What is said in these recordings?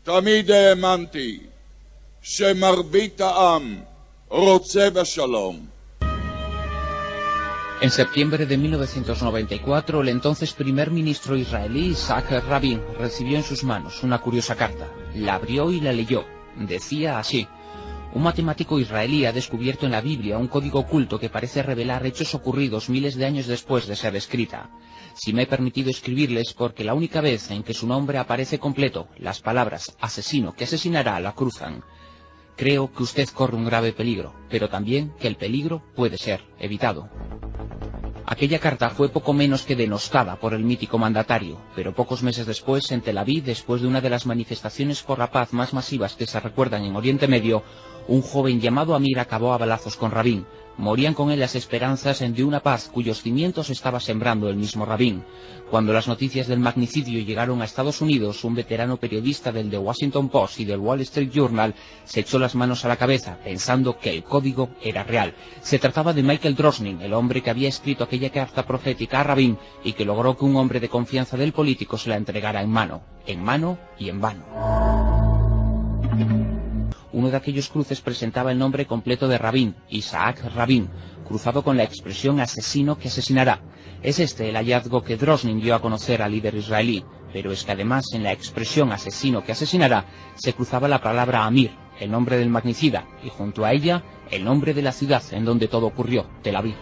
תמיד האמנתי שמרבית העם רוצה בשלום. En septiembre de 1994, el entonces primer ministro israelí Isaac Rabin recibió en sus manos una curiosa carta. La abrió y la leyó. Decía así: un matemático israelí ha descubierto en la Biblia un código oculto que parece revelar hechos ocurridos miles de años después de ser escrita. Si me he permitido escribirles porque la única vez en que su nombre aparece completo, las palabras asesino que asesinará la cruzan. Creo que usted corre un grave peligro, pero también que el peligro puede ser evitado. Aquella carta fue poco menos que denostada por el mítico mandatario, pero pocos meses después, en Tel Aviv, después de una de las manifestaciones por la paz más masivas que se recuerdan en Oriente Medio, un joven llamado Amir acabó a balazos con Rabin. Morían con él las esperanzas de una paz cuyos cimientos estaba sembrando el mismo Rabin. Cuando las noticias del magnicidio llegaron a Estados Unidos, un veterano periodista del The Washington Post y del Wall Street Journal se echó las manos a la cabeza, pensando que el código era real. Se trataba de Michael Drosnin, el hombre que había escrito aquella carta profética a Rabin y que logró que un hombre de confianza del político se la entregara en mano y en vano. Uno de aquellos cruces presentaba el nombre completo de Rabin, Isaac Rabin, cruzado con la expresión asesino que asesinará. Es este el hallazgo que Drosnin dio a conocer al líder israelí, pero es que además en la expresión asesino que asesinará se cruzaba la palabra Amir, el nombre del magnicida, y junto a ella el nombre de la ciudad en donde todo ocurrió, Tel Aviv.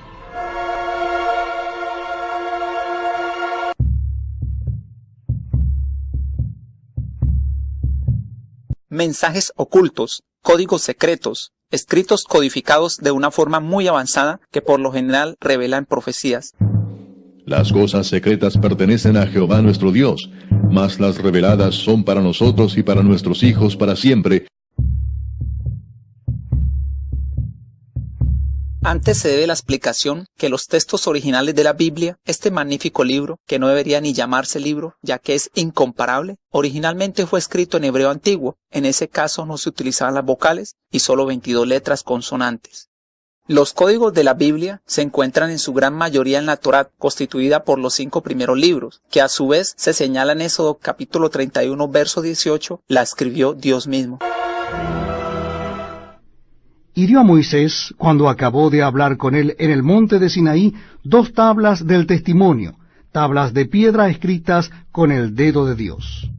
Mensajes ocultos, códigos secretos, escritos codificados de una forma muy avanzada que por lo general revelan profecías. Las cosas secretas pertenecen a Jehová nuestro Dios, mas las reveladas son para nosotros y para nuestros hijos para siempre. Antes se debe la explicación que los textos originales de la Biblia, este magnífico libro, que no debería ni llamarse libro, ya que es incomparable, originalmente fue escrito en hebreo antiguo. En ese caso no se utilizaban las vocales y solo 22 letras consonantes. Los códigos de la Biblia se encuentran en su gran mayoría en la Torá, constituida por los 5 primeros libros, que a su vez se señala en Éxodo capítulo 31, verso 18, la escribió Dios mismo. Hirió a Moisés, cuando acabó de hablar con él en el monte de Sinaí, 2 tablas del testimonio, tablas de piedra escritas con el dedo de Dios.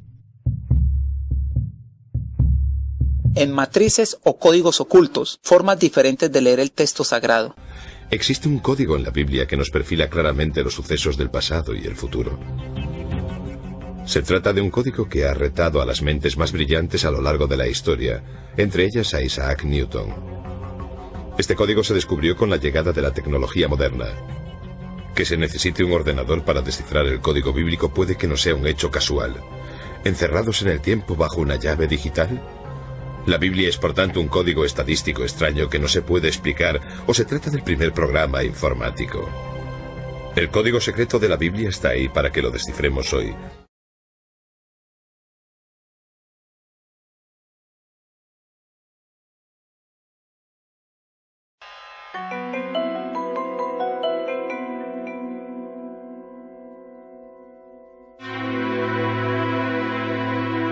En matrices o códigos ocultos, formas diferentes de leer el texto sagrado. Existe un código en la Biblia que nos perfila claramente los sucesos del pasado y el futuro. Se trata de un código que ha retado a las mentes más brillantes a lo largo de la historia, entre ellas a Isaac Newton. Este código se descubrió con la llegada de la tecnología moderna. Que se necesite un ordenador para descifrar el código bíblico puede que no sea un hecho casual. ¿Encerrados en el tiempo bajo una llave digital? La Biblia es por tanto un código estadístico extraño que no se puede explicar, o se trata del primer programa informático. El código secreto de la Biblia está ahí para que lo descifremos hoy.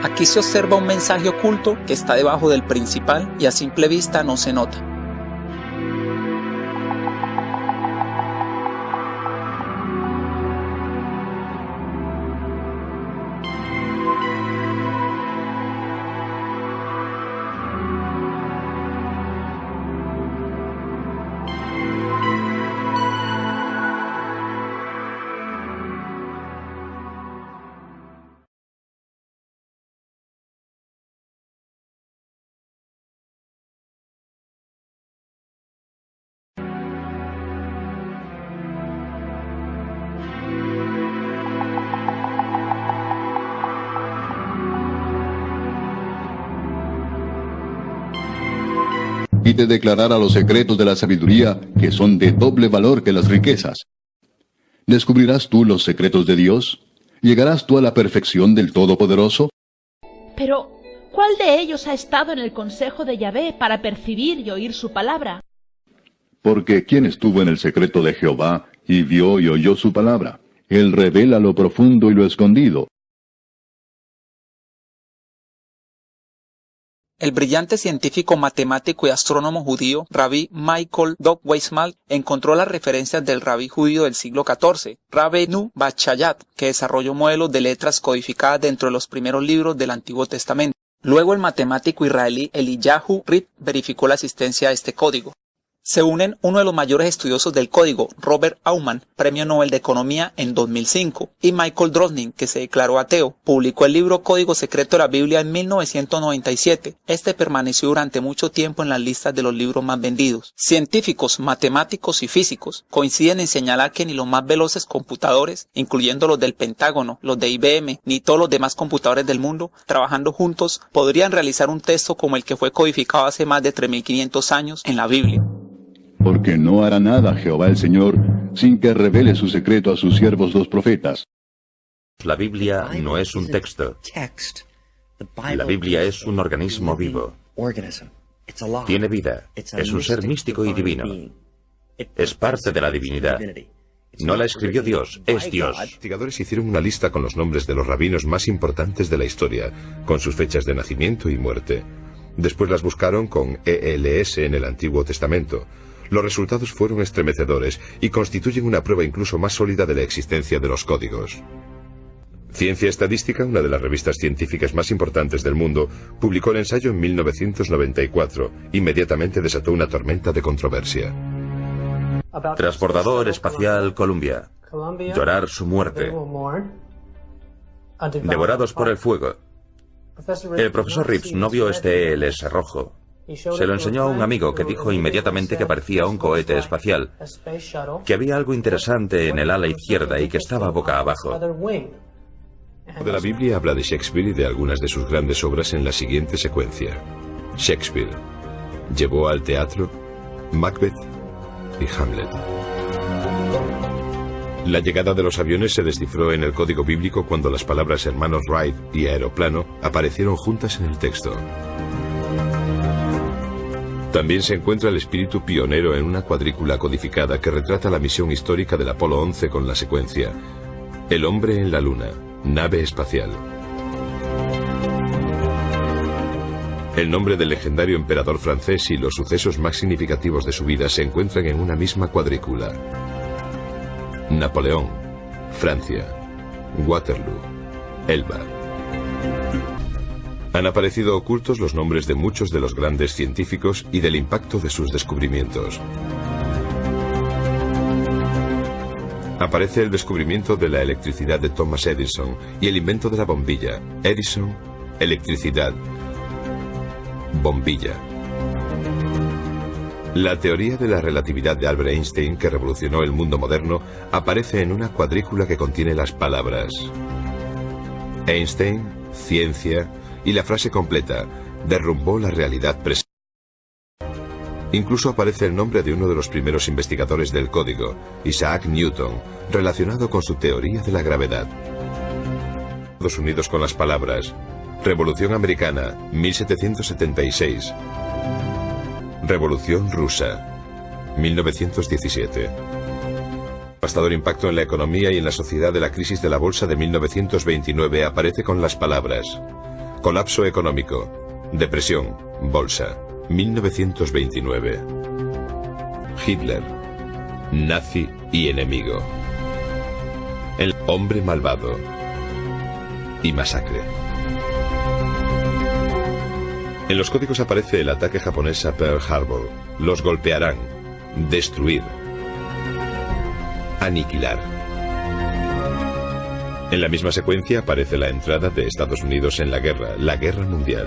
Aquí se observa un mensaje oculto que está debajo del principal y a simple vista no se nota. Y te declarará los secretos de la sabiduría, que son de doble valor que las riquezas. ¿Descubrirás tú los secretos de Dios? ¿Llegarás tú a la perfección del Todopoderoso? Pero, ¿cuál de ellos ha estado en el consejo de Yahvé para percibir y oír su palabra? Porque ¿quién estuvo en el secreto de Jehová, y vio y oyó su palabra? Él revela lo profundo y lo escondido. El brillante científico, matemático y astrónomo judío Rabbi Michael Dov Weizmann encontró las referencias del rabí judío del siglo XIV, Rabbeinu Bachayat, que desarrolló modelos de letras codificadas dentro de los primeros libros del Antiguo Testamento. Luego el matemático israelí Eliyahu Riv verificó la existencia de este código. Se unen uno de los mayores estudiosos del código, Robert Aumann, Premio Nobel de Economía en 2005, y Michael Drosnin, que se declaró ateo. Publicó el libro Código Secreto de la Biblia en 1997. Este permaneció durante mucho tiempo en las listas de los libros más vendidos. Científicos, matemáticos y físicos coinciden en señalar que ni los más veloces computadores, incluyendo los del Pentágono, los de IBM, ni todos los demás computadores del mundo, trabajando juntos, podrían realizar un texto como el que fue codificado hace más de 3.500 años en la Biblia. Porque no hará nada Jehová el Señor sin que revele su secreto a sus siervos los profetas. La Biblia no es un texto. La Biblia es un organismo vivo. Tiene vida. Es un ser místico y divino. Es parte de la divinidad. No la escribió Dios, es Dios. Los investigadores hicieron una lista con los nombres de los rabinos más importantes de la historia, con sus fechas de nacimiento y muerte. Después las buscaron con ELS en el Antiguo Testamento. Los resultados fueron estremecedores y constituyen una prueba incluso más sólida de la existencia de los códigos. Ciencia Estadística, una de las revistas científicas más importantes del mundo, publicó el ensayo en 1994. Inmediatamente desató una tormenta de controversia. Transbordador espacial Columbia. Llorar su muerte. Devorados por el fuego. El profesor Reeves no vio este ELS rojo. Se lo enseñó a un amigo que dijo inmediatamente que parecía un cohete espacial, que había algo interesante en el ala izquierda y que estaba boca abajo. De la Biblia habla de Shakespeare y de algunas de sus grandes obras en la siguiente secuencia. Shakespeare llevó al teatro Macbeth y Hamlet. La llegada de los aviones se descifró en el código bíblico cuando las palabras hermanos Wright y aeroplano aparecieron juntas en el texto. También se encuentra el espíritu pionero en una cuadrícula codificada que retrata la misión histórica del Apolo 11 con la secuencia: el hombre en la luna, nave espacial. El nombre del legendario emperador francés y los sucesos más significativos de su vida se encuentran en una misma cuadrícula: Napoleón, Francia, Waterloo, Elba. Han aparecido ocultos los nombres de muchos de los grandes científicos y del impacto de sus descubrimientos. Aparece el descubrimiento de la electricidad de Thomas Edison y el invento de la bombilla. Edison, electricidad, bombilla. La teoría de la relatividad de Albert Einstein, que revolucionó el mundo moderno, aparece en una cuadrícula que contiene las palabras Einstein, ciencia, y la frase completa: derrumbó la realidad presente. Incluso aparece el nombre de uno de los primeros investigadores del código, Isaac Newton, relacionado con su teoría de la gravedad. Estados Unidos con las palabras Revolución Americana, 1776. Revolución Rusa, 1917. Devastador impacto en la economía y en la sociedad de la crisis de la bolsa de 1929 aparece con las palabras colapso económico, depresión, bolsa, 1929. Hitler, nazi y enemigo. El hombre malvado y masacre. En los códigos aparece el ataque japonés a Pearl Harbor. Los golpearán, destruir, aniquilar. En la misma secuencia aparece la entrada de Estados Unidos en la Guerra Mundial.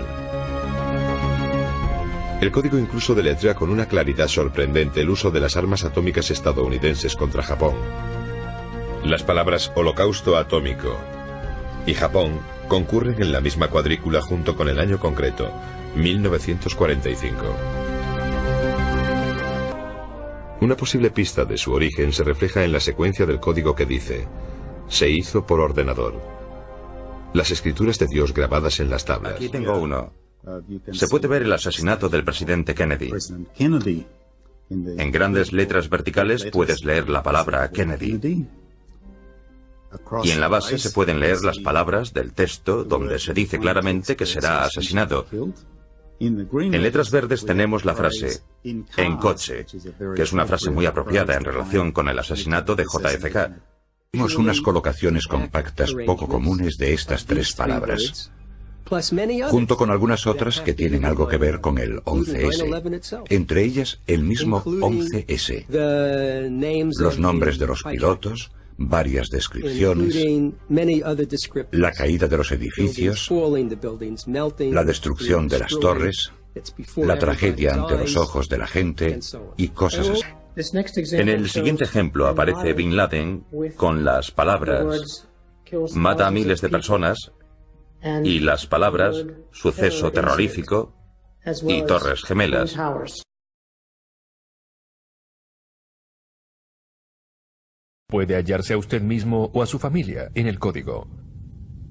El código incluso deletrea con una claridad sorprendente el uso de las armas atómicas estadounidenses contra Japón. Las palabras holocausto atómico y Japón concurren en la misma cuadrícula junto con el año concreto, 1945. Una posible pista de su origen se refleja en la secuencia del código que dice: se hizo por ordenador. Las escrituras de Dios grabadas en las tablas. Aquí tengo uno. Se puede ver el asesinato del presidente Kennedy. En grandes letras verticales puedes leer la palabra Kennedy. Y en la base se pueden leer las palabras del texto donde se dice claramente que será asesinado. En letras verdes tenemos la frase en coche, que es una frase muy apropiada en relación con el asesinato de JFK. Tenemos unas colocaciones compactas poco comunes de estas tres palabras, junto con algunas otras que tienen algo que ver con el 11S, entre ellas el mismo 11S, los nombres de los pilotos, varias descripciones, la caída de los edificios, la destrucción de las torres, la tragedia ante los ojos de la gente y cosas así. En el siguiente ejemplo aparece Bin Laden con las palabras mata a miles de personas y las palabras suceso terrorífico y torres gemelas. Puede hallarse a usted mismo o a su familia en el código.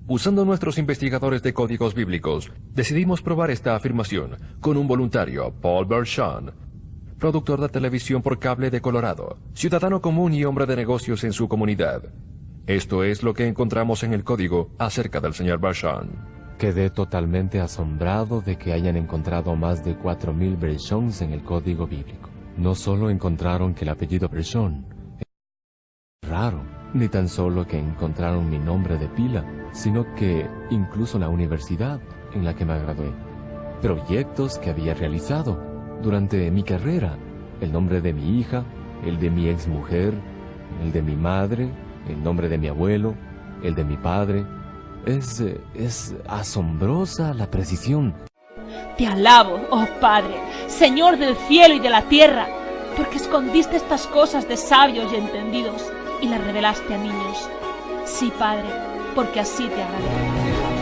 Usando nuestros investigadores de códigos bíblicos, decidimos probar esta afirmación con un voluntario, Paul Bershon, productor de televisión por cable de Colorado, ciudadano común y hombre de negocios en su comunidad. Esto es lo que encontramos en el código acerca del señor Bershon. Quedé totalmente asombrado de que hayan encontrado más de 4.000 Bershons en el código bíblico. No solo encontraron que el apellido Bershon es raro, ni tan solo que encontraron mi nombre de pila, sino que incluso la universidad en la que me gradué, proyectos que había realizado durante mi carrera, el nombre de mi hija, el de mi exmujer, el de mi madre, el nombre de mi abuelo, el de mi padre. Es asombrosa la precisión. Te alabo, oh Padre, Señor del cielo y de la tierra, porque escondiste estas cosas de sabios y entendidos y las revelaste a niños. Sí, Padre, porque así te agradó.